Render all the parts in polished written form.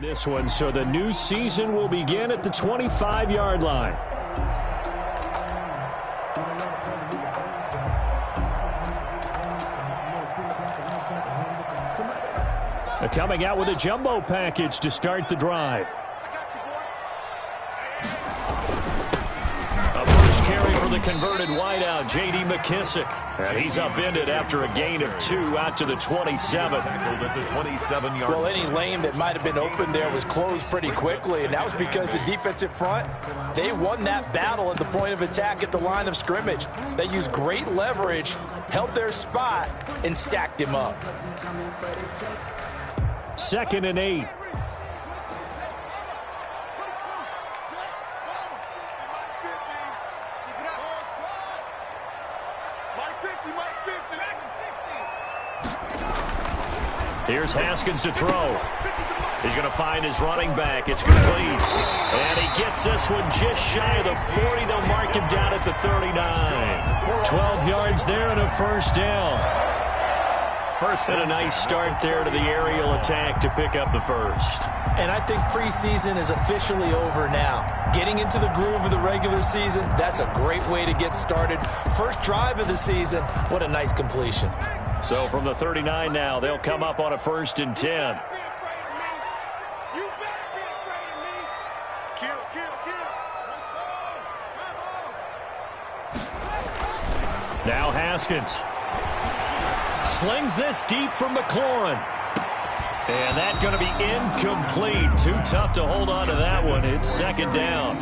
This one, so the new season will begin at the 25-yard line. Coming out with a jumbo package to start the drive. A first carry for the converted wideout, J.D. McKissick. And he's upended after a gain of 2 out to the 27. Well, any lane that might have been open there was closed pretty quickly, and that was because the defensive front, they won that battle at the point of attack at the line of scrimmage. They used great leverage, held their spot, and stacked him up. 2nd and 8. Here's Haskins to throw. He's going to find his running back. It's complete. And he gets this one just shy of the 40. They'll mark him down at the 39. 12 yards there and a first down. And a nice start there to the aerial attack to pick up the first. And I think preseason is officially over now. Getting into the groove of the regular season, that's a great way to get started. First drive of the season, what a nice completion. So from the 39 now, they'll come up on a 1st and 10. Now Haskins slings this deep from McLaurin. And that's going to be incomplete. Too tough to hold on to that one. It's 2nd down.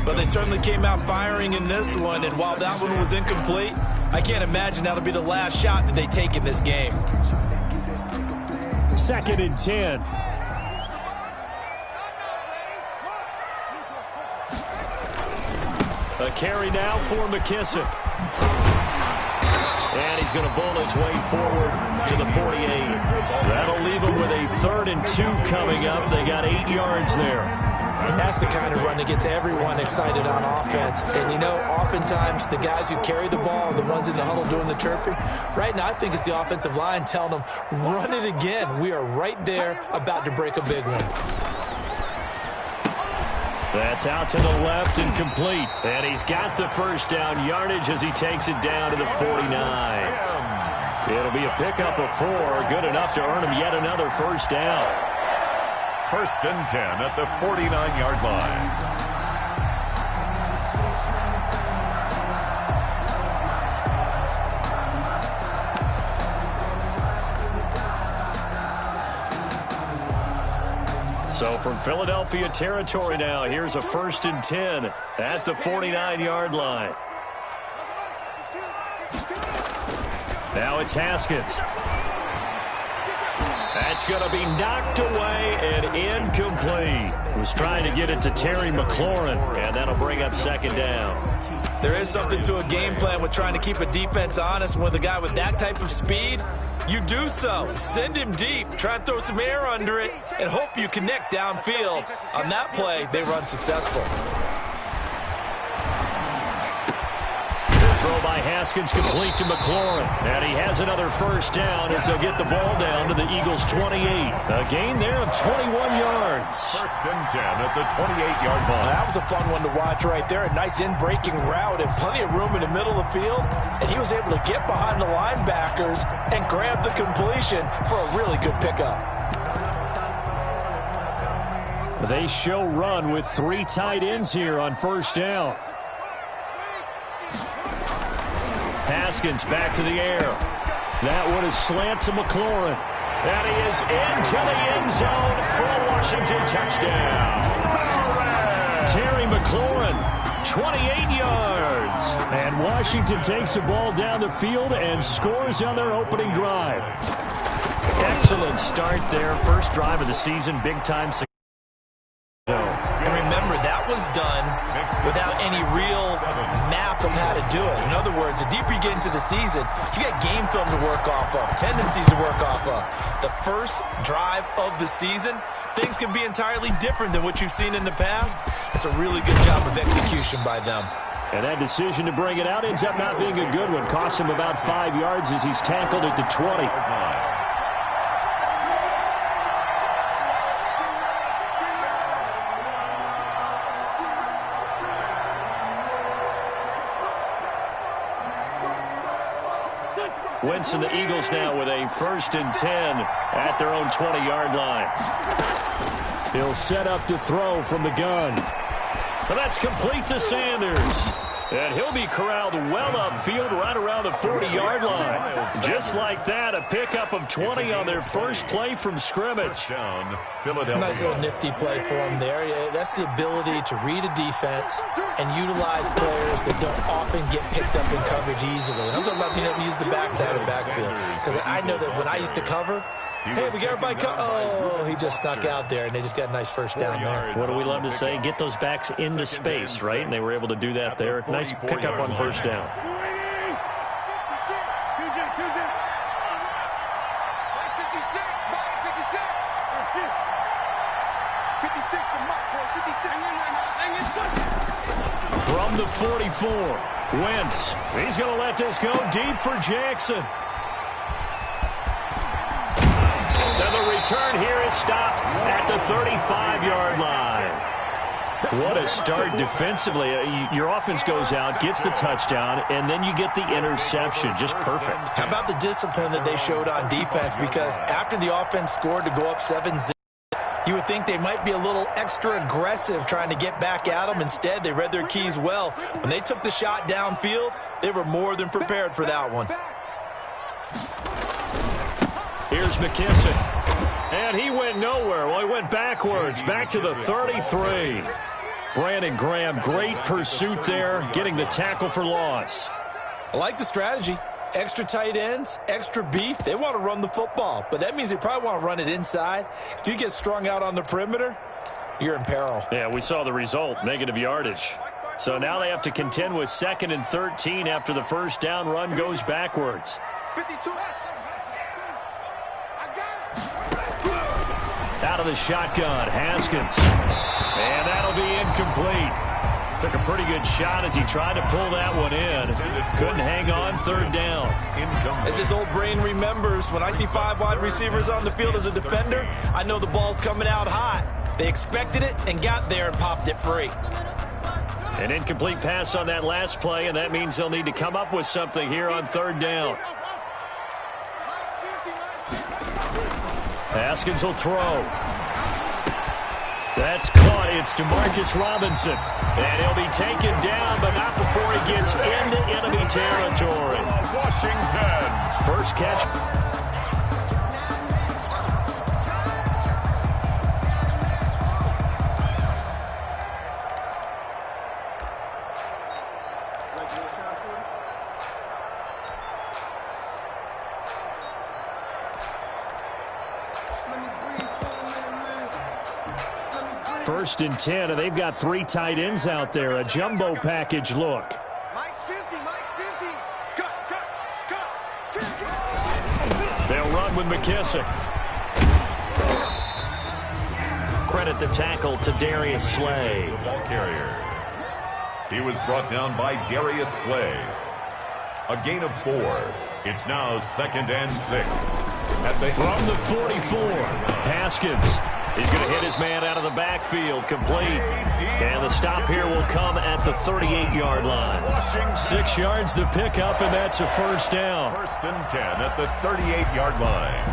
But they certainly came out firing in this one, and while that one was incomplete, I can't imagine that'll be the last shot that they take in this game. 2nd and 10. A carry now for McKissick. And he's going to bull his way forward to the 48. That'll leave him with a 3rd and 2 coming up. They got 8 yards there. And that's the kind of run that gets everyone excited on offense. And, you know, oftentimes the guys who carry the ball are the ones in the huddle doing the chirping. Right now, I think it's the offensive line telling them, run it again. We are right there about to break a big one. That's out to the left and complete. And he's got the first down yardage as he takes it down to the 49. It'll be a pickup of 4. Good enough to earn him yet another first down. 1st and 10 at the 49-yard line. So from Philadelphia territory now, here's a 1st and 10 at the 49-yard line. Now it's Haskins. That's going to be knocked away and incomplete. Was trying to get it to Terry McLaurin, and that'll bring up 2nd down. There is something to a game plan with trying to keep a defense honest. With a guy with that type of speed, you do so. Send him deep, try and throw some air under it, and hope you connect downfield. On that play, they were unsuccessful. Throw by Haskins complete to McLaurin. And he has another first down as they'll get the ball down to the Eagles' 28. A gain there of 21 yards. 1st and 10 at the 28-yard line. That was a fun one to watch right there. A nice in-breaking route and plenty of room in the middle of the field. And he was able to get behind the linebackers and grab the completion for a really good pickup. They show run with 3 tight ends here on first down. Haskins back to the air. That one is slant to McLaurin. And he is into the end zone for a Washington touchdown. Terry McLaurin, 28 yards. And Washington takes the ball down the field and scores on their opening drive. Excellent start there. First drive of the season, big-time success. And remember, that was done without any real map of how to do it. In other words, the deeper you get into the season, you got game film to work off of, tendencies to work off of. The first drive of the season, things can be entirely different than what you've seen in the past. It's a really good job of execution by them. And that decision to bring it out ends up not being a good one. Costs him about 5 yards as he's tackled at the 20. Wentz and the Eagles now with a 1st and 10 at their own 20-yard line. He'll set up to throw from the gun. But that's complete to Sanders. And he'll be corralled well upfield right around the 40-yard line. Just like that, a pickup of 20 on their first play from scrimmage. Nice little nifty play for him there. Yeah, that's the ability to read a defense and utilize players that don't often get picked up in coverage easily. And I'm talking about being able to use the backside of the backfield. Because I know that when I used to cover, hey, we got everybody oh, he just snuck out there, and they just got a nice first down there. What do we love to say? Get those backs into space, right? And they were able to do that there. Nice pickup on first down. From the 44, Wentz. He's going to let this go deep for Jackson. The return here is stopped at the 35-yard line. What a start defensively. Your offense goes out, gets the touchdown, and then you get the interception. Just perfect. How about the discipline that they showed on defense? Because after the offense scored to go up 7-0, you would think they might be a little extra aggressive trying to get back at them. Instead, they read their keys well. When they took the shot downfield, they were more than prepared for that one. Here's McKissick. And he went nowhere. Well, he went backwards, back to the 33. Brandon Graham, great pursuit there, getting the tackle for loss. I like the strategy. Extra tight ends, extra beef. They want to run the football, but that means they probably want to run it inside. If you get strung out on the perimeter, you're in peril. Yeah, we saw the result, negative yardage. So now they have to contend with 2nd and 13 after the first down run goes backwards. 52. Out of the shotgun, Haskins. And that'll be incomplete. Took a pretty good shot as he tried to pull that one in. Couldn't hang on, 3rd down. As his old brain remembers, when I see 5 wide receivers on the field as a defender, I know the ball's coming out hot. They expected it and got there and popped it free. An incomplete pass on that last play, and that means they'll need to come up with something here on 3rd down. Haskins will throw. That's caught. It's DeMarcus Robinson. And he'll be taken down, but not before he gets into enemy territory. Washington. First catch. First and 10, and they've got 3 tight ends out there. A jumbo package look. Mike's 50, Mike's 50. Cut. They'll run with McKissick. Credit the tackle to Darius Slay. The ball carrier. He was brought down by Darius Slay. A gain of 4. It's now 2nd and 6. From the 44, Haskins. He's going to hit his man out of the backfield, complete. And the stop here will come at the 38-yard line. 6 yards the pickup, and that's a first down. 1st and 10 at the 38-yard line.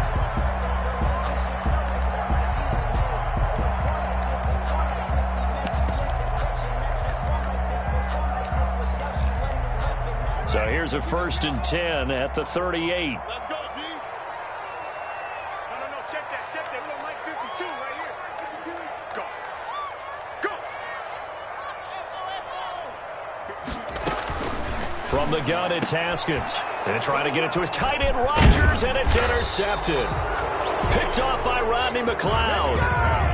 So here's a 1st and 10 at the 38. Let's go, D. No, check that. We want Mike 52 right here. 52. Go. From the gun, it's Haskins. And trying to get it to his tight end, Rodgers, and it's intercepted. Picked off by Rodney McLeod.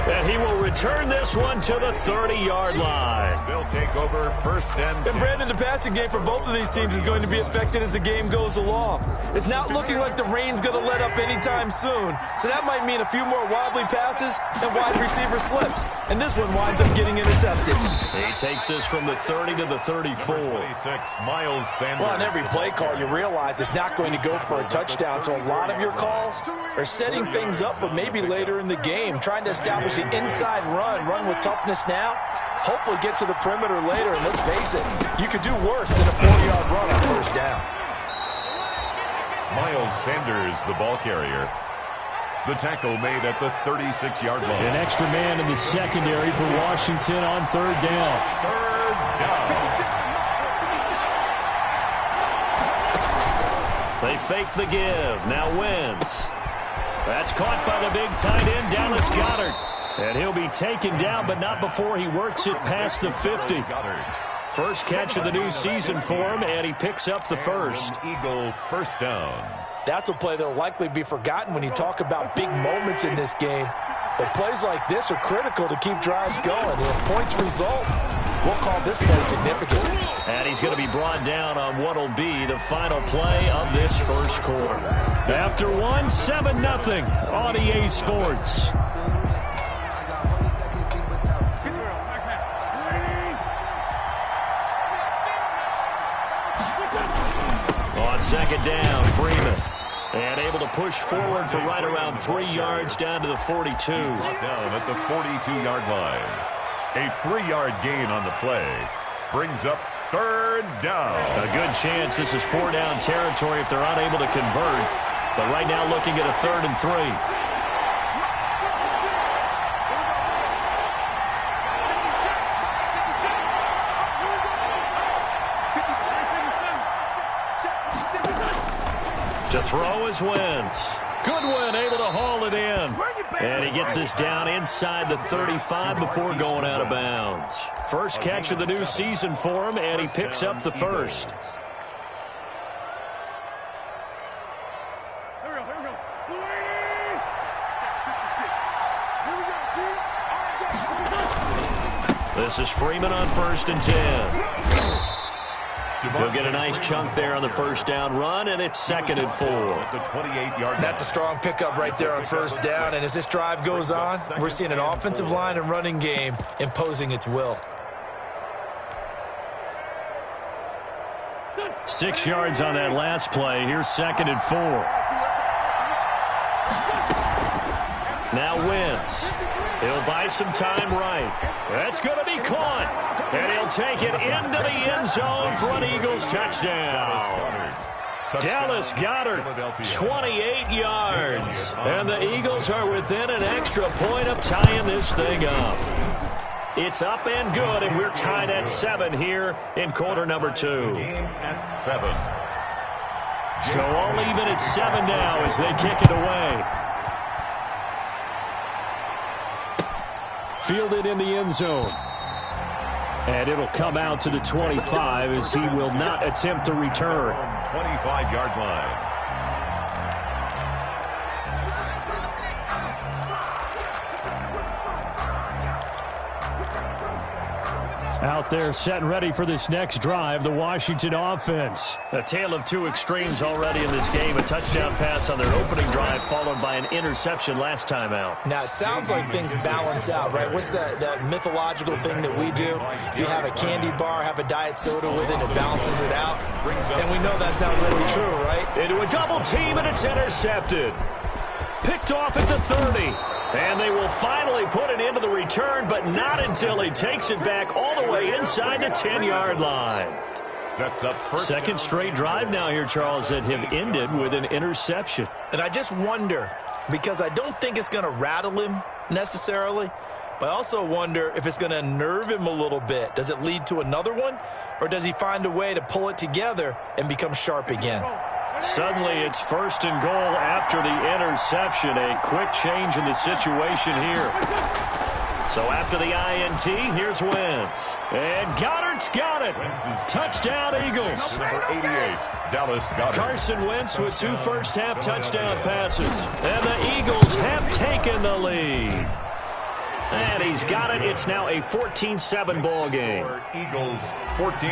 And he will return this one to the 30-yard line. They'll take over 1st and 10. And Brandon, the passing game for both of these teams is going to be affected as the game goes along. It's not looking like the rain's going to let up anytime soon. So that might mean a few more wobbly passes and wide receiver slips. And this one winds up getting intercepted. He takes this from the 30 to the 34. 26, Miles Sanders. Well, on every play call, you realize it's not going to go for a touchdown. So a lot of your calls are setting things up for maybe later in the game, trying to establish the inside run with toughness now, hopefully get to the perimeter later. And let's face it, you could do worse than a 40-yard run on 1st down. Miles Sanders, the ball carrier. The tackle made at the 36-yard line. An extra man in the secondary for Washington on third down. Third down. They fake the give. Now Wentz. That's caught by the big tight end, Dallas Goedert. And he'll be taken down, but not before he works it past the 50. First catch of the new season for him, and he picks up the first. Eagle first down. That's a play that will likely be forgotten when you talk about big moments in this game. But plays like this are critical to keep drives going. And if points result, we'll call this play significant. And he's going to be brought down on what will be the final play of this first quarter. After one, 7-0 on EA Sports. On second down, Freeman. And able to push forward for right around 3 yards down to the 42. Down at the 42-yard line. A 3-yard gain on the play. Brings up third down. A good chance this is 4-down territory if they're unable to convert. But right now looking at a 3rd and 3. To throw is Wentz. Goodwin able to haul it in. And he gets this down inside the 35 before going out of bounds. First catch of the new season for him, and he picks up the first. This is Freeman on 1st and 10. He'll get a nice chunk there on the first down run, and it's 2nd and 4. That's a strong pickup right there on first down, and as this drive goes on, we're seeing an offensive line and running game imposing its will. 6 yards on that last play. Here's 2nd and 4. Now Wentz. He'll buy some time right. That's going to be caught. And he'll take it into the end zone for an Eagles touchdown. Dallas Goedert, 28 yards. And the Eagles are within an extra point of tying this thing up. It's up and good, and we're tied at 7 here in quarter number 2. At 7. So all even at 7 now as they kick it away. Fielded in the end zone. And it'll come out to the 25 as he will not attempt to return. 25-yard line. Out there set and ready for this next drive, the Washington offense. A tale of two extremes already in this game. A touchdown pass on their opening drive followed by an interception last time out. Now, it sounds like things balance out, right? What's that mythological thing that we do? If you have a candy bar, have a diet soda with it, it balances it out. And we know that's not really true, right? Into a double team, and it's intercepted. Picked off at the 30. And they will finally put it into the return, but not until he takes it back all the way inside the 10-yard line. Sets up first. Second straight drive now here, Charles, that have ended with an interception. And I just wonder, because I don't think it's going to rattle him necessarily, but I also wonder if it's going to unnerve him a little bit. Does it lead to another one, or does he find a way to pull it together and become sharp again? Suddenly it's 1st and goal after the interception. A quick change in the situation here. So after the INT, here's Wentz. And Goddard's got it. Touchdown, Eagles. Number 88, Dallas Goedert. Carson Wentz with 2 first-half touchdown passes. And the Eagles have taken the lead. And he's got it. It's now a 14-7 ball game. Eagles 14.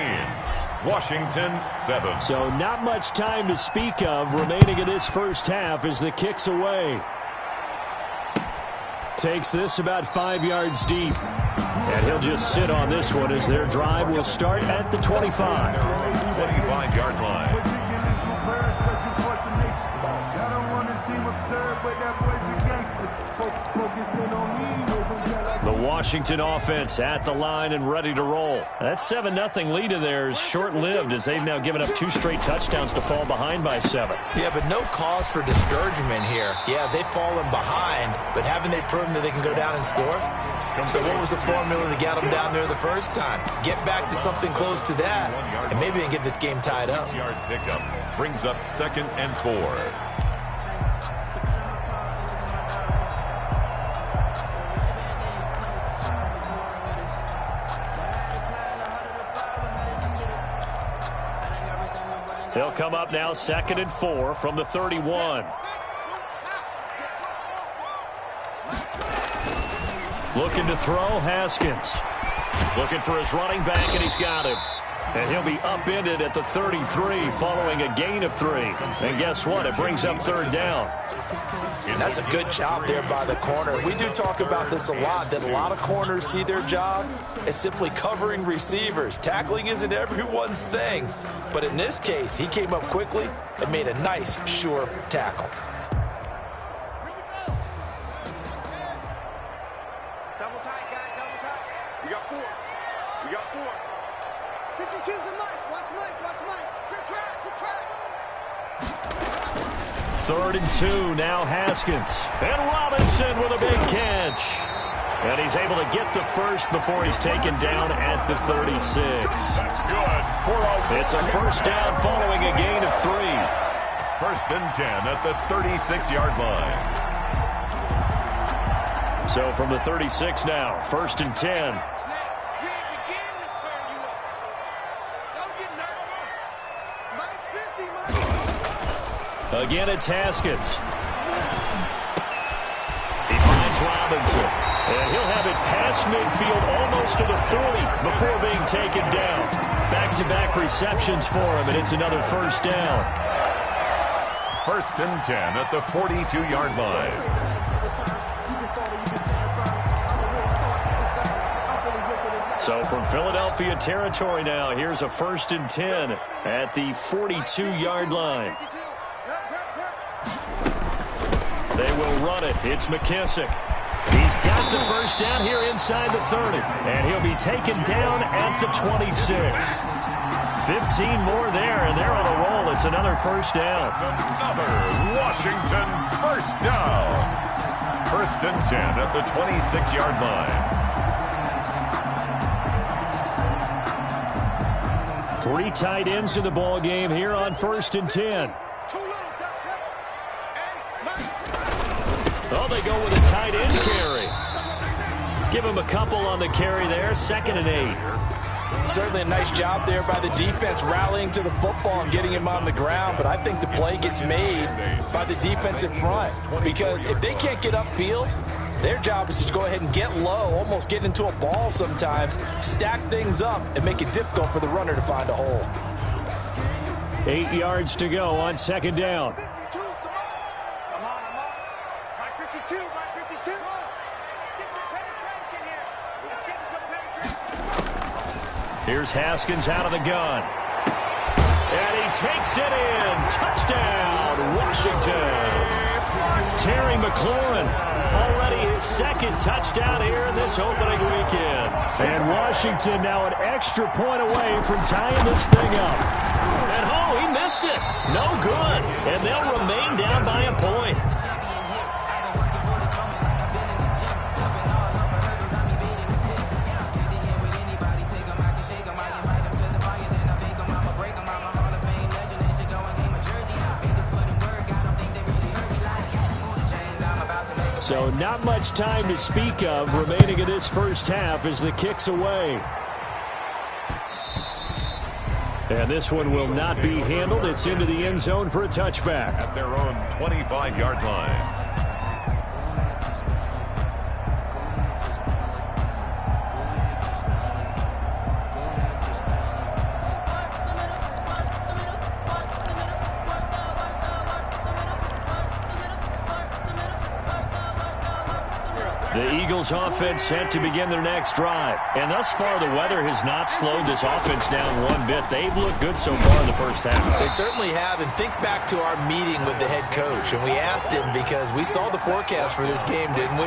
Washington 7. So not much time to speak of remaining in this first half as the kick's away. Takes this about 5 yards deep. And he'll just sit on this one as their drive will start at the 25. 25-yard line. The Washington offense at the line and ready to roll. That 7-0 lead of theirs short-lived as they've now given up 2 straight touchdowns to fall behind by 7. Yeah, but no cause for discouragement here. Yeah, they've fallen behind, but haven't they proven that they can go down and score? So what was the formula that got them down there the first time? Get back to something close to that, and maybe they can get this game tied up. 6-yard pickup brings up 2nd and 4. They'll come up now 2nd and 4 from the 31. Looking to throw, Haskins. Looking for his running back, and he's got him. And he'll be upended at the 33 following a gain of 3. And guess what? It brings up 3rd down. And that's a good job there by the corner. We do talk about this a lot, that a lot of corners see their job as simply covering receivers. Tackling isn't everyone's thing. But in this case, he came up quickly and made a nice, sure tackle. Double tight, guys, double tight. We got 4. We got 4. 52's the Mike. Watch Mike, watch Mike. Good track, good track. 3rd and 2, now Haskins. And Robinson with a big catch. And he's able to get the first before he's taken down at the 36. That's good. It's a 1st down following a gain of 3. 1st and 10 at the 36-yard line. So from the 36 now, 1st and 10. Again, it's Haskins. He finds Robinson. And he'll have it past midfield almost to the 40 before being taken down. Back-to-back receptions for him, and it's another 1st down. 1st and 10 at the 42-yard line. So from Philadelphia territory now, here's a 1st and 10 at the 42-yard line. They will run it. It's McKissick. He's got the 1st down here inside the 30. And he'll be taken down at the 26. 15 more there, and they're on a roll. It's another 1st down. Another Washington 1st down. 1st and 10 at the 26-yard line. 3 tight ends in the ball game here on 1st and 10. Oh, they go with a tight end carry. Give him a couple on the carry there. 2nd and 8. Certainly a nice job there by the defense rallying to the football and getting him on the ground, but I think the play gets made by the defensive front because if they can't get upfield, their job is to go ahead and get low, almost get into a ball sometimes, stack things up, and make it difficult for the runner to find a hole. 8 yards to go on 2nd down. Here's Haskins out of the gun. And he takes it in. Touchdown, Washington. Terry McLaurin, already his 2nd touchdown here in this opening weekend. And Washington now an extra point away from tying this thing up. And oh, he missed it. No good. And they'll remain down by a point. So not much time to speak of remaining in this 1st half as the kick's away. And this one will not be handled. It's into the end zone for a touchback. At their own 25-yard line. The Eagles offense set to begin their next drive. And thus far, the weather has not slowed this offense down one bit. They've looked good so far in the first half. They certainly have. And think back to our meeting with the head coach. And we asked him, because we saw the forecast for this game, didn't we?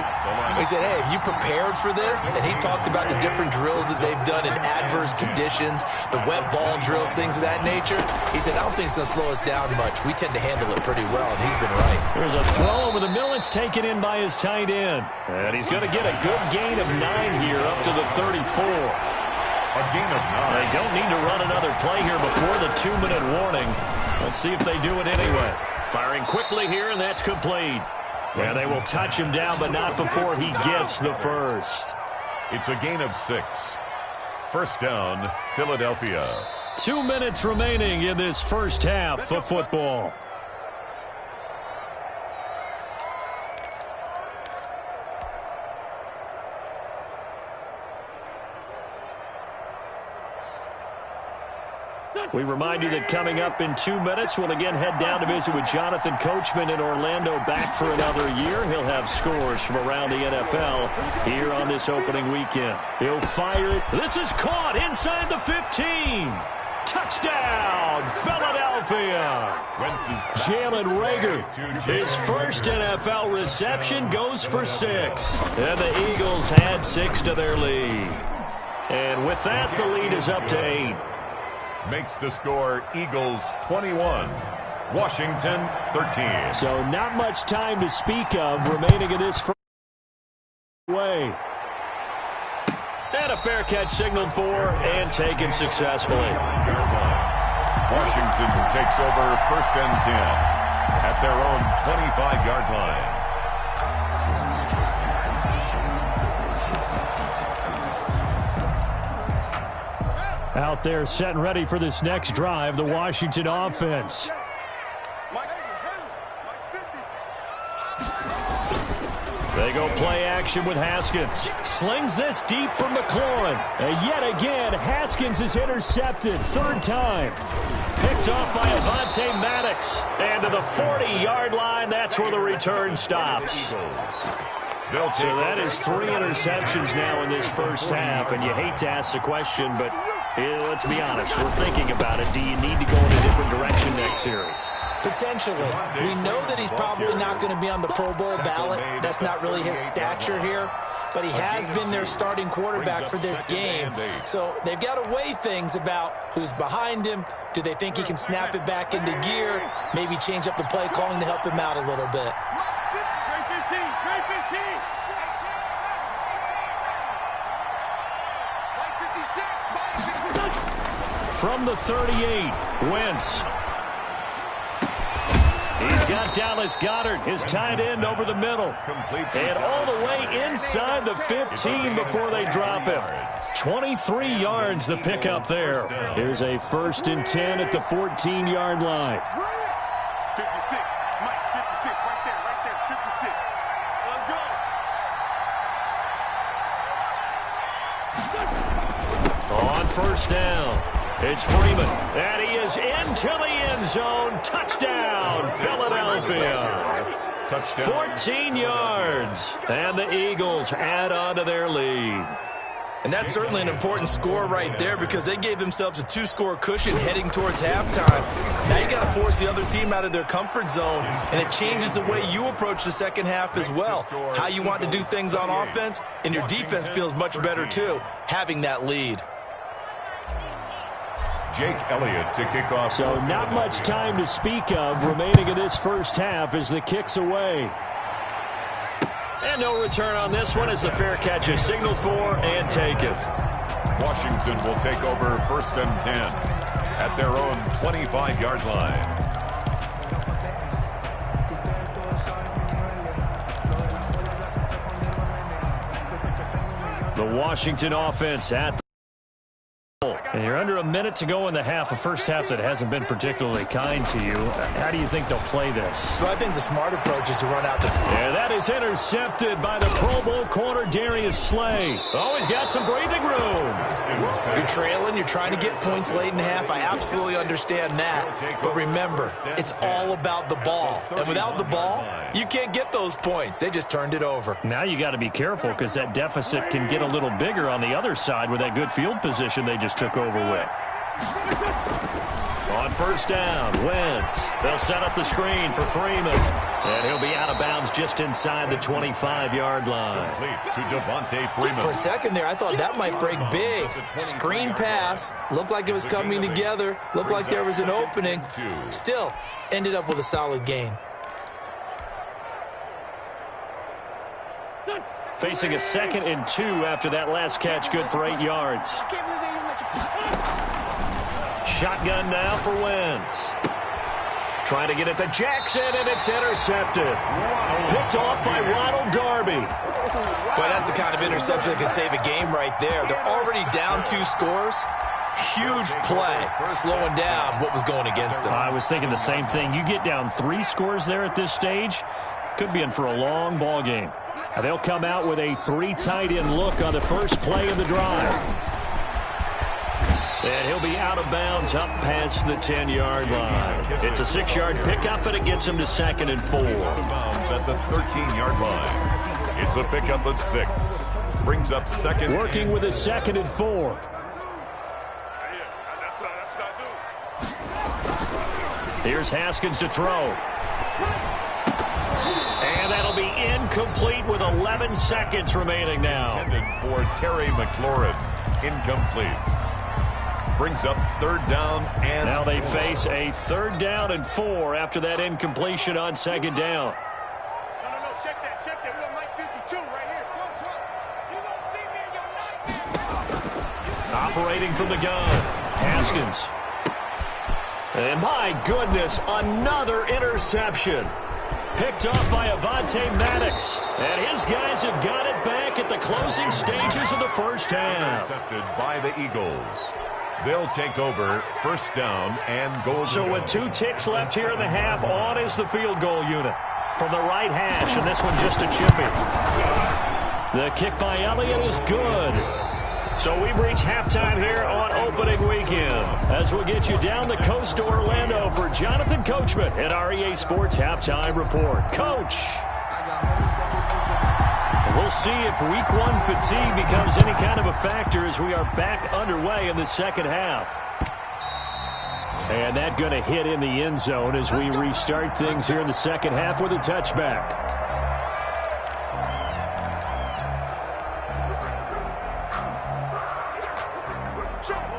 We said, hey, have you prepared for this? And he talked about the different drills that they've done in adverse conditions, the wet ball drills, things of that nature. He said, I don't think it's going to slow us down much. We tend to handle it pretty well, and he's been right. There's a throw over the middle. It's taken in by his tight end. And he's going to get a good gain of 9 here up to the 34. A gain of 9. They don't need to run another play here before the 2-minute warning. Let's see if they do it anyway. Firing quickly here, and that's complete. Yeah, they will touch him down, but not before he gets the first. It's a gain of 6. First down, Philadelphia. 2 minutes remaining in this first half of football. We remind you that coming up in 2 minutes, we'll again head down to visit with Jonathan Coachman in Orlando, back for another year. He'll have scores from around the NFL here on this opening weekend. He'll fire it. This is caught inside the 15. Touchdown, Philadelphia. Jalen Reagor, his first NFL reception, goes for 6. And the Eagles add 6 to their lead. And with that, the lead is up to 8. Makes the score Eagles 21, Washington 13. So not much time to speak of remaining in this first way. And a fair catch signaled for and taken successfully. Washington takes over first and 10 at their own 25-yard line. Out there set and ready for this next drive, the Washington offense. They go play action with Haskins. Slings this deep from McLaurin. And yet again, Haskins is intercepted. 3rd time. Picked off by Avonte Maddox. And to the 40-yard line, that's where the return stops. So that is 3 interceptions now in this first half, and you hate to ask the question, but let's be honest, we're thinking about it. Do you need to go in a different direction next series? Potentially. We know that he's probably not going to be on the Pro Bowl ballot. That's not really his stature here, but he has been their starting quarterback for this game. So they've got to weigh things about who's behind him. Do they think he can snap it back into gear? Maybe change up the play calling to help him out a little bit. From the 38, Wentz. He's got Dallas Goedert, his tight end, over the middle. And all the way inside the 15 before they drop him. 23 yards the pickup there. Here's a 1st and 10 at the 14-yard line. 56, Mike, 56, right there, 56. Let's go. On first down, it's Freeman. And he is into the end zone. Touchdown, Philadelphia. Touchdown. 14 yards. And the Eagles add on to their lead. And that's certainly an important score right there, because they gave themselves a 2-score cushion heading towards halftime. Now you got to force the other team out of their comfort zone, and it changes the way you approach the second half as well. How you want to do things on offense, and your defense feels much better too, having that lead. Jake Elliott to kick off. So not much time to speak of remaining in this first half as the kick's away. And no return on this one as the fair catch is signaled for and taken. Washington will take over first and 10 at their own 25-yard line. The Washington offense at And you're under a minute to go in the half, a first half that hasn't been particularly kind to you. How do you think they'll play this? Well, I think the smart approach is to run out the... Yeah, that is intercepted by the Pro Bowl corner, Darius Slay. Oh, he's got some breathing room. You're trailing. You're trying to get points late in the half. I absolutely understand that. But remember, it's all about the ball. And without the ball, you can't get those points. They just turned it over. Now you got to be careful because that deficit can get a little bigger on the other side with that good field position they just took over with. On first down, Wentz. They'll set up the screen for Freeman. And he'll be out of bounds just inside the 25-yard line. To Devontae Freeman. For a second there, I thought that might break big. Screen pass. Looked like it was coming together. Looked like there was an opening. Still, ended up with a solid gain. Facing a 2nd and 2 after that last catch, good for 8 yards. Shotgun now for Wentz. Trying to get it to Jackson, and it's intercepted. Picked off by Ronald Darby. But that's the kind of interception that can save a game right there. They're already down 2 scores. Huge play, slowing down what was going against them. I was thinking the same thing. You get down 3 scores there at this stage, could be in for a long ball game. And they'll come out with a 3 tight end look on the first play of the drive. And he'll be out of bounds up past the 10-yard line. It's a 6-yard pickup, and it gets him to 2nd and 4. Out of bounds at the 13-yard line. It's a pickup of 6. Brings up 2nd. Working with a 2nd and 4. Here's Haskins to throw. And that'll be incomplete with 11 seconds remaining now. Intended for Terry McLaurin. Incomplete. Brings up 3rd down and... Now they face a 3rd down and 4 after that incompletion on 2nd down. No, check that. We got Mike 52 right here. You don't see me in your nightmare. Operating from the gun, Haskins. And my goodness, another interception. Picked off by Avonte Maddox. And his guys have got it back at the closing stages of the first half. Intercepted by the Eagles. They'll take over 1st down and goal. So with 2 ticks left here in the half, on is the field goal unit. From the right hash, and this one just a chippy. The kick by Elliott is good. So we've reached halftime here on opening weekend. As we'll get you down the coast to Orlando for Jonathan Coachman at REA Sports Halftime Report. Coach. We'll see if Week 1 fatigue becomes any kind of a factor as we are back underway in the second half. And that going to hit in the end zone as we restart things here in the second half with a touchback.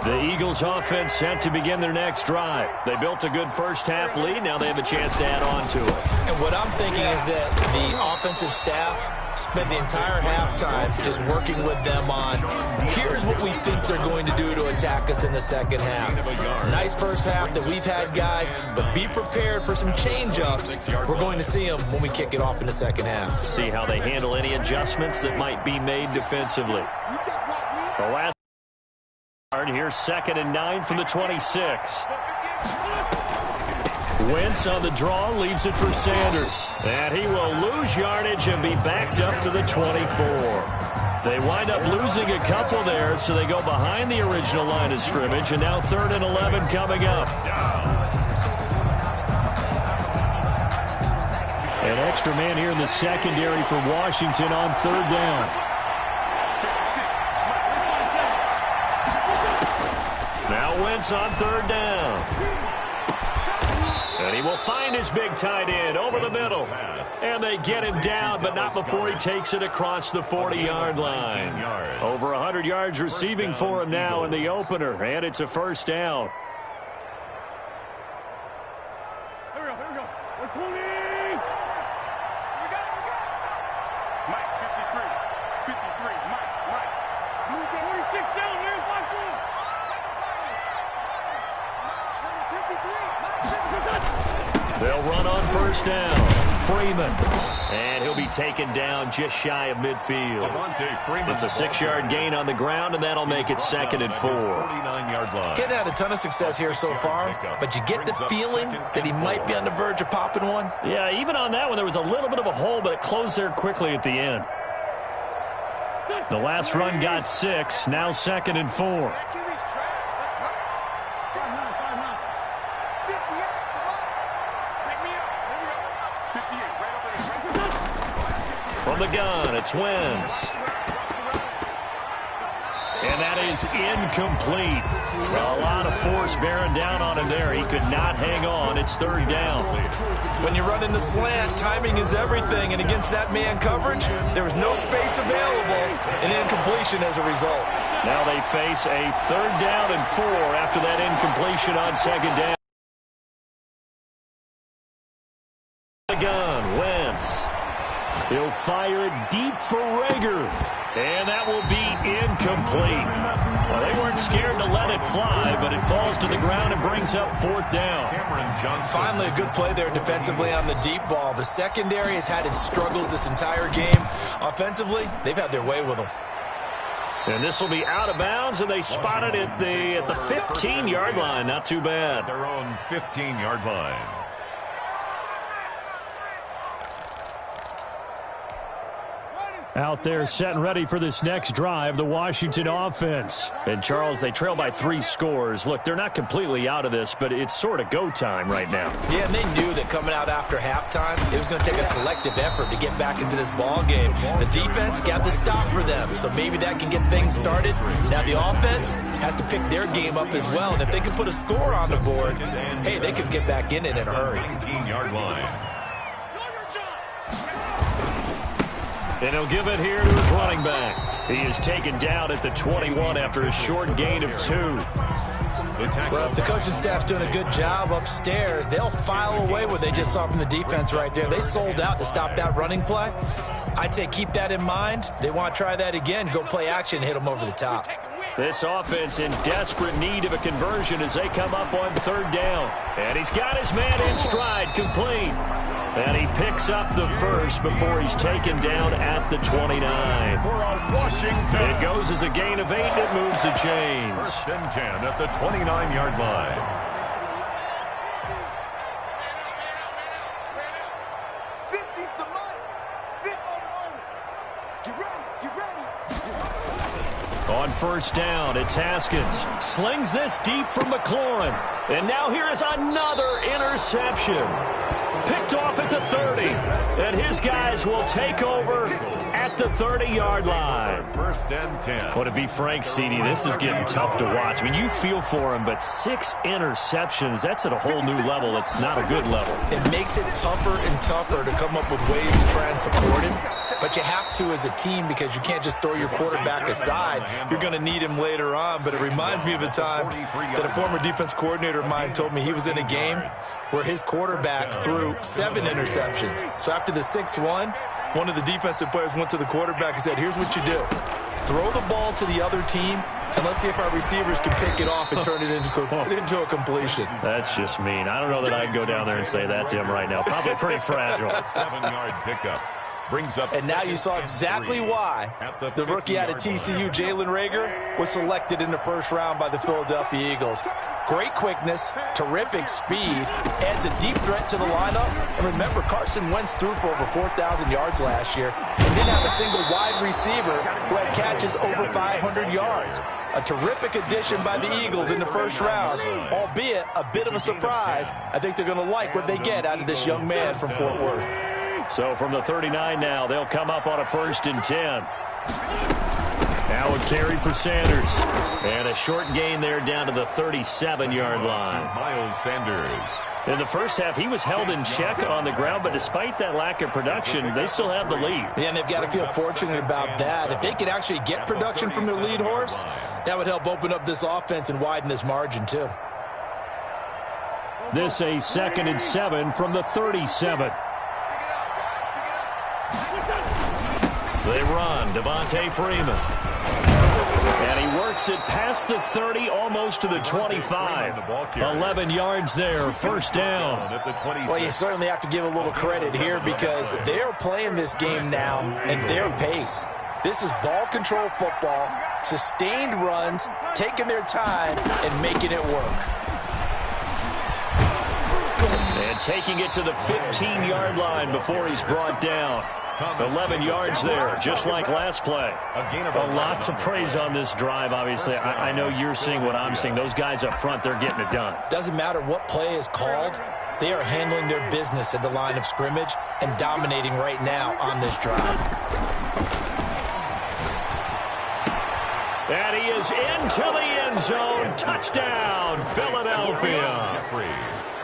The Eagles offense set to begin their next drive. They built a good first half lead. Now they have a chance to add on to it. And what I'm thinking is that the offensive staff spent the entire halftime just working with them on, here's what we think they're going to do to attack us in the second half. Nice first half that we've had, guys, but be prepared for some change-ups. We're going to see them when we kick it off in the second half. See how they handle any adjustments that might be made defensively. The last yard here, 2nd and 9 from the 26. Wentz on the draw, leaves it for Sanders. And he will lose yardage and be backed up to the 24. They wind up losing a couple there, so they go behind the original line of scrimmage, and now 3rd and 11 coming up. An extra man here in the secondary for Washington on 3rd down. Now Wentz on 3rd down. And he will find his big tight end over the middle. And they get him down, but not before he takes it across the 40-yard line. Over 100 yards receiving for him now in the opener, and it's a 1st down. Here we go. We're 20. We got. Mike, 53. Mike. Move the 46 down, man. Number 53. They'll run on 1st down. Freeman. And he'll be taken down just shy of midfield. It's a 6-yard gain on the ground, and that'll make it 2nd and 4. Getting had a ton of success here so far, but you get the feeling that he might be on the verge of popping one. Yeah, even on that one, there was a little bit of a hole, but it closed there quickly at the end. The last run got 6, now 2nd and 4. From the gun, it's Wentz. And that is incomplete. Well, a lot of force bearing down on him there. He could not hang on. It's 3rd down. When you run in the slant, timing is everything. And against that man coverage, there was no space available. An incompletion as a result. Now they face a 3rd down and 4 after that incompletion on 2nd down. The gun, Wentz. He'll fire it deep for Rager. And that will be incomplete. Well, they weren't scared to let it fly, but it falls to the ground and brings up 4th down. Finally, a good play there defensively on the deep ball. The secondary has had its struggles this entire game. Offensively, they've had their way with them. And this will be out of bounds, and they spot it at the 15-yard line. Not too bad. Their own 15-yard line. Out there set and ready for this next drive, the Washington offense. And, Charles, they trail by 3 scores. Look, they're not completely out of this, but it's sort of go time right now. Yeah, and they knew that coming out after halftime, it was going to take a collective effort to get back into this ball game. The defense got the stop for them, so maybe that can get things started. Now the offense has to pick their game up as well, and if they can put a score on the board, hey, they could get back in it in a hurry. 19-yard line. And he'll give it here to his running back. He is taken down at the 21 after a short gain of 2. Well, if the coaching staff's doing a good job upstairs, they'll file away what they just saw from the defense right there. They sold out to stop that running play. I'd say keep that in mind. They want to try that again, go play action, hit them over the top. This offense in desperate need of a conversion as they come up on 3rd down. And he's got his man in stride, complete. And he picks up the first before he's taken down at the 29. It goes as a gain of 8, and it moves the chains. 1st and 10 at the 29-yard line. On 1st down, it's Haskins. Slings this deep from McLaurin. And now here is another interception. Picked off at the 30. And his guys will take over at the 30-yard line. 1st and 10. Well, to be frank, CD, this is getting tough to watch. I mean, you feel for him, but 6 interceptions, that's at a whole new level. It's not a good level. It makes it tougher and tougher to come up with ways to try and support him. But you have to as a team because you can't just throw your quarterback aside. You're going to need him later on. But it reminds me of a time that a former defense coordinator of mine told me he was in a game where his quarterback threw 7 interceptions. So after the 6th one of the defensive players went to the quarterback and said, here's what you do. Throw the ball to the other team, and let's see if our receivers can pick it off and turn it into a completion. That's just mean. I don't know that I'd go down there and say that to him right now. Probably pretty fragile. 7-yard pickup. Brings up, and now you saw exactly why the rookie out of TCU, Jalen Rager, was selected in the 1st round by the Philadelphia Eagles. Great quickness, terrific speed, adds a deep threat to the lineup. And remember, Carson Wentz threw for over 4,000 yards last year and didn't have a single wide receiver who had catches over 500 yards. A terrific addition by the Eagles in the 1st round, albeit a bit of a surprise. I think they're going to like what they get out of this young man from Fort Worth. So from the 39 now, they'll come up on a 1st and 10. Now a carry for Sanders. And a short gain there down to the 37-yard line. Miles Sanders. In the first half, he was held in check on the ground, but despite that lack of production, they still have the lead. Yeah, and they've got to feel fortunate about that. If they could actually get production from their lead horse, that would help open up this offense and widen this margin too. This a 2nd and 7 from the 37. They run. Devontae Freeman. And he works it past the 30, almost to the 25. 11 yards there, first down. Well, you certainly have to give a little credit here because they're playing this game now at their pace. This is ball control football, sustained runs, taking their time, and making it work. And taking it to the 15-yard line before he's brought down. 11 yards there, just like last play. A lot to praise on this drive, obviously. I know you're seeing what I'm seeing. Those guys up front, they're getting it done. Doesn't matter what play is called. They are handling their business at the line of scrimmage and dominating right now on this drive. And he is into the end zone. Touchdown, Philadelphia.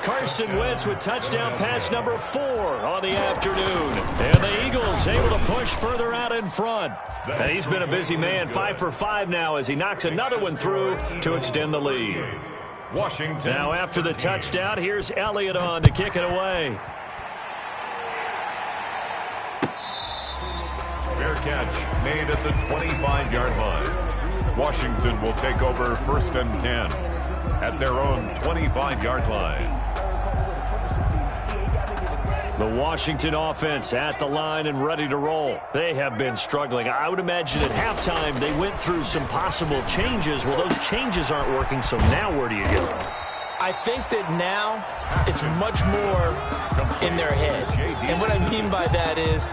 Carson Wentz with touchdown pass number 4 on the afternoon. And the Eagles able to push further out in front. And he's been a busy man, 5 for 5 now as he knocks another one through to extend the lead. Washington. Now after the touchdown, here's Elliott on to kick it away. Fair catch made at the 25-yard line. Washington will take over 1st and 10 at their own 25-yard line. The Washington offense at the line and ready to roll. They have been struggling. I would imagine at halftime they went through some possible changes. Well, those changes aren't working, so now where do you go? I think that now it's much more in their head. And what I mean by that is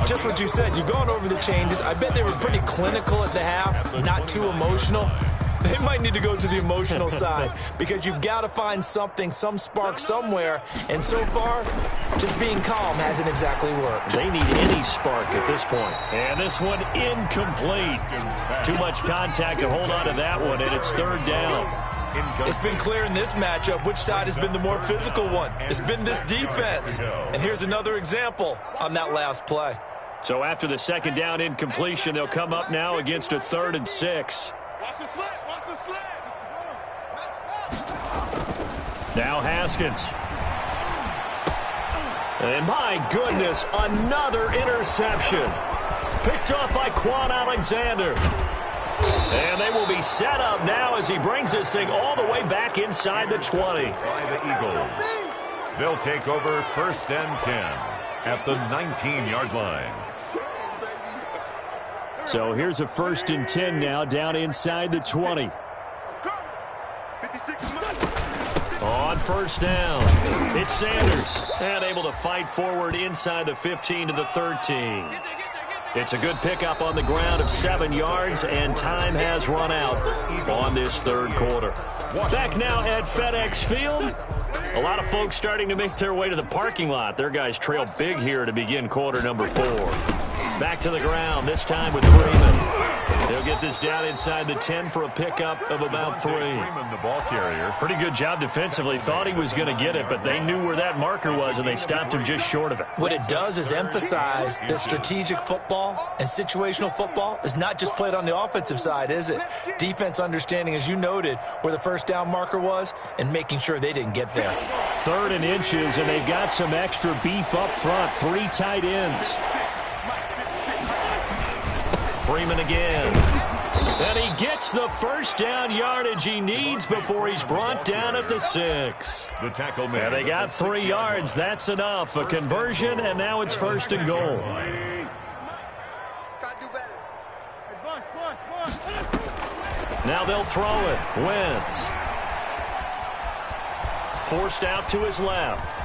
just what you said. You've gone over the changes. I bet they were pretty clinical at the half, not too emotional. They might need to go to the emotional side because you've got to find something, some spark somewhere. And so far, just being calm hasn't exactly worked. They need any spark at this point. And this one incomplete. Too much contact to hold on to that one, and it's 3rd down. It's been clear in this matchup which side has been the more physical one. It's been this defense. And here's another example on that last play. So after the 2nd down incompletion, they'll come up now against a 3rd and 6. Watch the slant. Watch the slant. Now Haskins. And my goodness, another interception. Picked off by Quan Alexander. And they will be set up now as he brings this thing all the way back inside the 20. By the Eagles. They'll take over 1st and 10 at the 19-yard line. So here's a 1st and 10 now down inside the 20. On 1st down, it's Sanders. And able to fight forward inside the 15 to the 13. It's a good pickup on the ground of 7 yards, and time has run out on this 3rd quarter. Back now at FedEx Field. A lot of folks starting to make their way to the parking lot. Their guys trail big here to begin quarter number 4. Back to the ground, this time with Freeman. They'll get this down inside the 10 for a pickup of about 3. Freeman, the ball carrier. Pretty good job defensively. Thought he was going to get it, but they knew where that marker was, and they stopped him just short of it. What it does is emphasize that strategic football and situational football is not just played on the offensive side, is it? Defense understanding, as you noted, where the 1st down marker was and making sure they didn't get there. 3rd and inches, and they've got some extra beef up front. 3 tight ends. Freeman again. And he gets the 1st down yardage he needs before he's brought down at the 6. The tackle man. And they got 3 yards. That's enough. A conversion, and now it's 1st and goal. Gotta do better. Now they'll throw it. Wentz. Forced out to his left.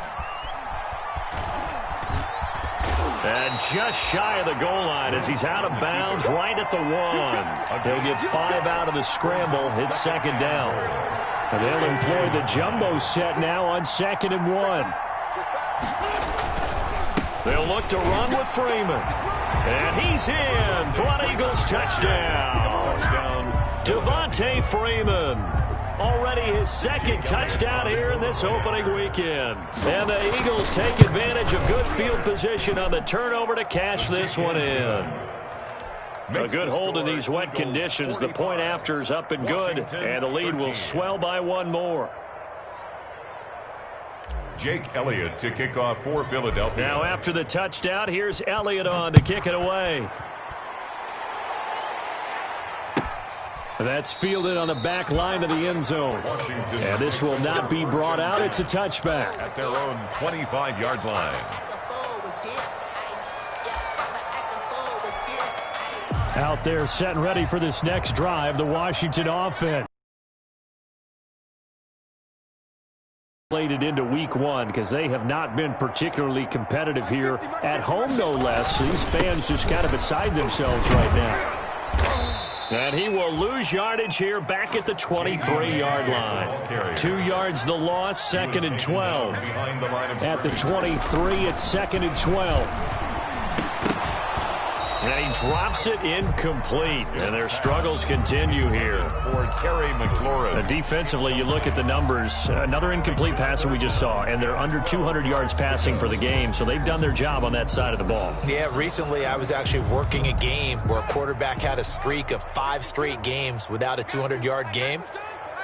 And just shy of the goal line as he's out of bounds right at the 1. They'll get 5 out of the scramble. It's 2nd down. And they'll employ the jumbo set now on 2nd and 1. They'll look to run with Freeman. And he's in for an Eagles touchdown. Devontae Freeman. Already his 2nd touchdown here in this opening weekend. And the Eagles take advantage of good field position on the turnover to cash this one in. A good hold in these wet conditions. The point after is up and good, and the lead will swell by 1 more. Jake Elliott to kick off for Philadelphia. Now after the touchdown, here's Elliott on to kick it away. That's fielded on the back line of the end zone. And this will not be brought out. It's a touchback. At their own 25-yard line. Out there set and ready for this next drive, the Washington offense. Played it into week one because they have not been particularly competitive here at home, no less. These fans just kind of beside themselves right now. And he will lose yardage here back at the 23-yard line. 2 yards the loss, 2nd and 12. At the 23, it's 2nd and 12. And he drops it incomplete. And their struggles continue here. For Terry McLaurin. Defensively, you look at the numbers. Another incomplete passer we just saw. And they're under 200 yards passing for the game. So they've done their job on that side of the ball. Yeah, recently I was actually working a game where a quarterback had a streak of 5 straight games without a 200-yard game.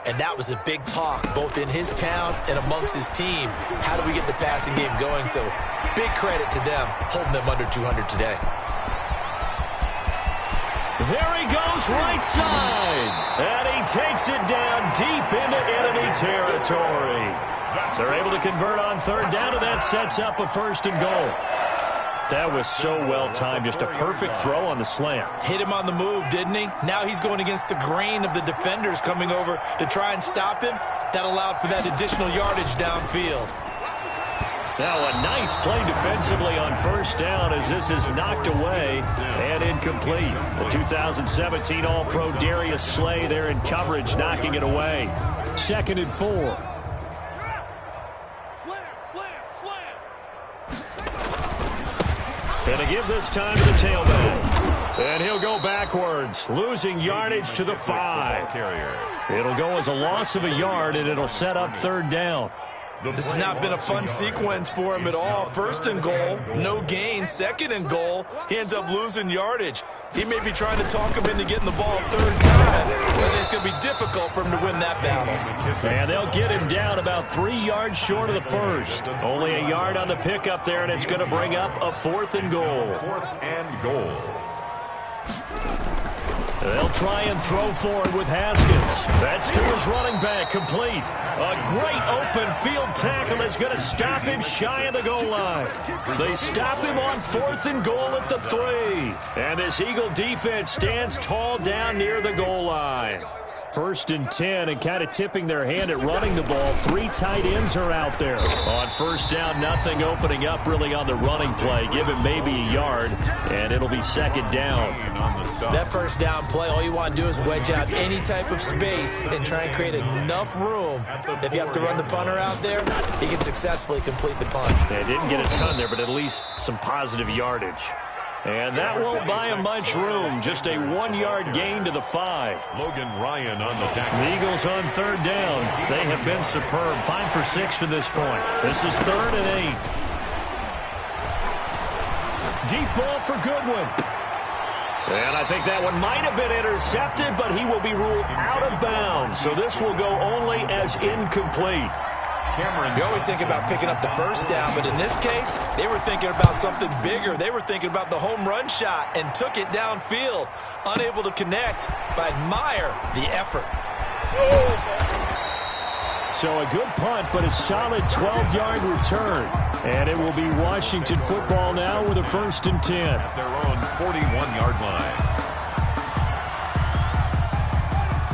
And that was a big talk, both in his town and amongst his team. How do we get the passing game going? So big credit to them, holding them under 200 today. There he goes, right side. And he takes it down deep into enemy territory. They're able to convert on 3rd down, and that sets up a 1st and goal. That was so well timed. Just a perfect throw on the slant. Hit him on the move, didn't he? Now he's going against the grain of the defenders coming over to try and stop him. That allowed for that additional yardage downfield. Now a nice play defensively on 1st down as this is knocked away and incomplete. The 2017 All-Pro Darius Slay there in coverage, knocking it away. 2nd and 4. And to give this time to the tailback. And he'll go backwards, losing yardage to the 5. It'll go as a loss of a yard, and it'll set up 3rd down. This has not been a fun sequence for him at all. 1st and goal, no gain. 2nd and goal, he ends up losing yardage. He may be trying to talk him into getting the ball 3rd time, but it's going to be difficult for him to win that battle. And they'll get him down about 3 yards short of the 1st. Only a yard on the pickup there, and it's going to bring up a 4th and goal. 4th and goal. They'll try and throw forward with Haskins. That's to his running back, complete. A great open field tackle is going to stop him shy of the goal line. They stop him on 4th and goal at the 3. And this Eagle defense stands tall down near the goal line. 1st and 10, and kind of tipping their hand at running the ball. 3 tight ends are out there. On 1st down, nothing opening up really on the running play. Give him maybe a yard, and it'll be 2nd down. That 1st down play, all you want to do is wedge out any type of space and try and create enough room. If you have to run the punter out there, he can successfully complete the punt. They didn't get a ton there, but at least some positive yardage. And that won't buy him much room. Just a 1-yard gain to the 5. Logan Ryan on the tackle. The Eagles on 3rd down. They have been superb. 5 for 6 to this point. This is 3rd and 8. Deep ball for Goodwin. And I think that one might have been intercepted, but he will be ruled out of bounds. So this will go only as incomplete. You always think about picking up the 1st down, but in this case, they were thinking about something bigger. They were thinking about the home run shot and took it downfield. Unable to connect, but admire the effort. So a good punt, but a solid 12-yard return. And it will be Washington football now with a 1st and 10. At their own 41-yard line.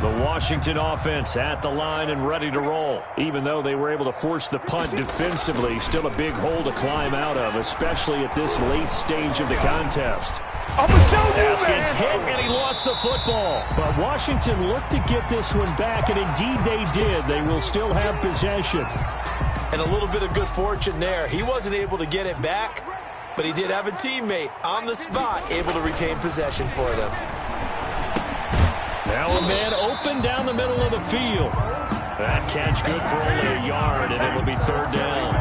The Washington offense at the line and ready to roll. Even though they were able to force the punt defensively, still a big hole to climb out of, especially at this late stage of the contest. Haskins hit, and he lost the football. But Washington looked to get this one back, and indeed they did. They will still have possession. And a little bit of good fortune there. He wasn't able to get it back, but he did have a teammate on the spot able to retain possession for them. Now a man open down the middle of the field. That catch good for only a yard, and it will be 3rd down.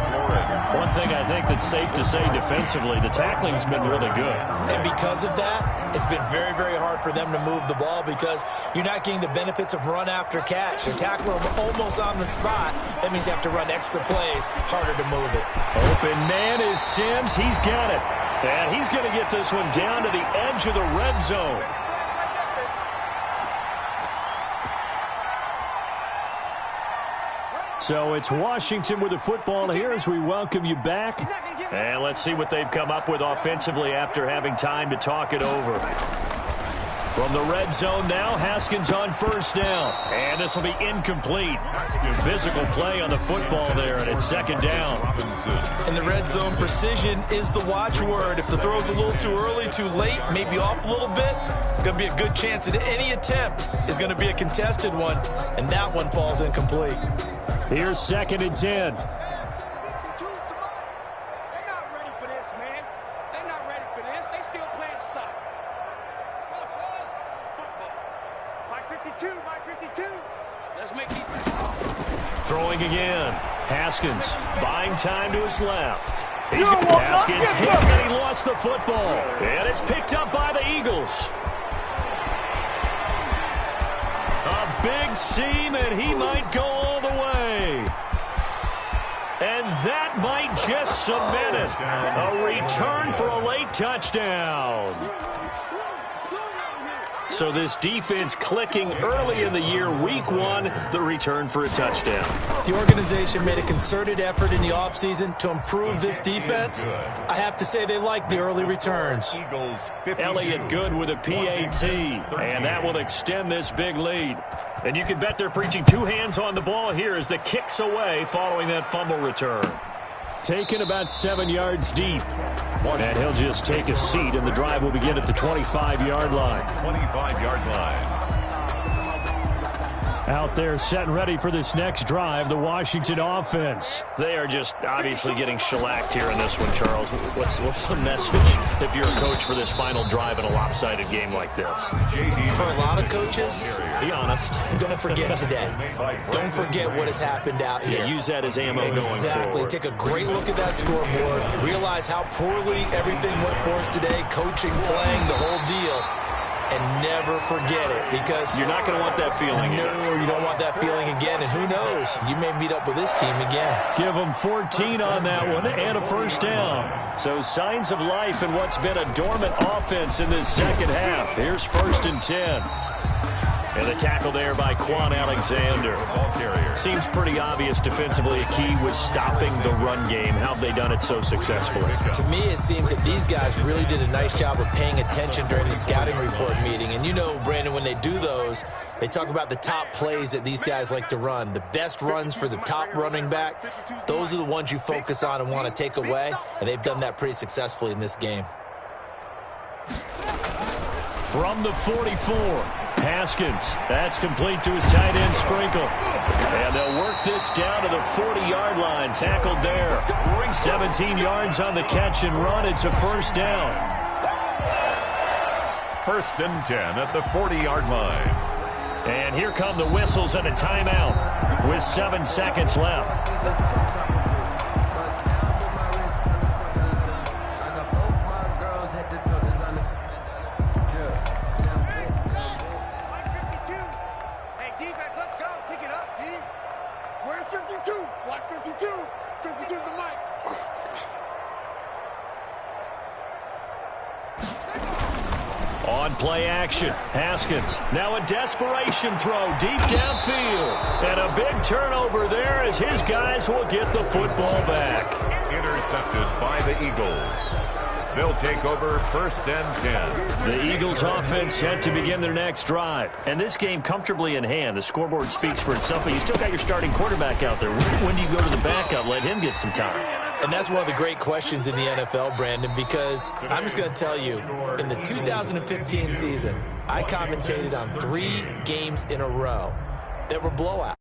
One thing I think that's safe to say defensively, the tackling's been really good. And because of that, it's been very, very hard for them to move the ball because you're not getting the benefits of run after catch. They're tackling them almost on the spot. That means you have to run extra plays, harder to move it. Open man is Sims. He's got it. And he's going to get this one down to the edge of the red zone. So it's Washington with the football here as we welcome you back. And let's see what they've come up with offensively after having time to talk it over. From the red zone now, Haskins on first down. And this will be incomplete. Physical play on the football there, and it's second down. In the red zone, precision is the watchword. If the throw's a little too early, too late, maybe off a little bit, going to be a good chance that any attempt is going to be a contested one, and that one falls incomplete. Here's 2nd and 10. They're not ready for this, man. They're not ready for this. They still playing soccer. Football. Mike 52, Mike 52. Let's make these. Throwing again. Haskins buying time to his left. Haskins hit, and he lost the football. And it's picked up by the Eagles. A big seam, and he might go all the way. And that might just cement it. A return for a late touchdown. So this defense clicking early in the year, week 1, the return for a touchdown. The organization made a concerted effort in the offseason to improve this defense. I have to say they like the early returns. Elliott good with a PAT, and that will extend this big lead. And you can bet they're preaching 2 hands on the ball here as the kick's away following that fumble return. Taken about 7 yards deep. And he'll just take a seat, and the drive will begin at the 25-yard line. 25-yard line. Out there set and ready for this next drive, the Washington offense. They are just obviously getting shellacked here in this one, Charles. What's the message if you're a coach for this final drive in a lopsided game like this? For a lot of coaches, be honest. Don't forget today. Don't forget what has happened out here. Yeah, use that as ammo going forward. Exactly. Take a great look at that scoreboard. Realize how poorly everything went for us today. Coaching, playing, the whole deal. And never forget it, because you're not going to want that feeling. No, you don't want that feeling again. And who knows? You may meet up with this team again. Give them 14 on that one and a first down. So signs of life in what's been a dormant offense in this second half. Here's 1st and 10. And the tackle there by Quan Alexander. Seems pretty obvious defensively a key was stopping the run game. How have they done it so successfully? To me, it seems that these guys really did a nice job of paying attention during the scouting report meeting. And you know, Brandon, when they do those, they talk about the top plays that these guys like to run. The best runs for the top running back, those are the ones you focus on and want to take away. And they've done that pretty successfully in this game. From the 44, Haskins. That's complete to his tight end, Sprinkle. And they'll work this down to the 40-yard line. Tackled there. 17 yards on the catch and run. It's a first down. 1st and 10 at the 40-yard line. And here come the whistles and a timeout with 7 seconds left. Where's 52? Watch 52. 52's the mic. On play action, Haskins. Now a desperation throw deep downfield. And a big turnover there as his guys will get the football back. Intercepted by the Eagles. They'll take over 1st and 10. The Eagles offense set to begin their next drive. And this game comfortably in hand. The scoreboard speaks for itself, but you still got your starting quarterback out there. When do you go to the backup? Let him get some time. And that's one of the great questions in the NFL, Brandon, because I'm just going to tell you, in the 2015 season, I commentated on 3 games in a row that were blowouts.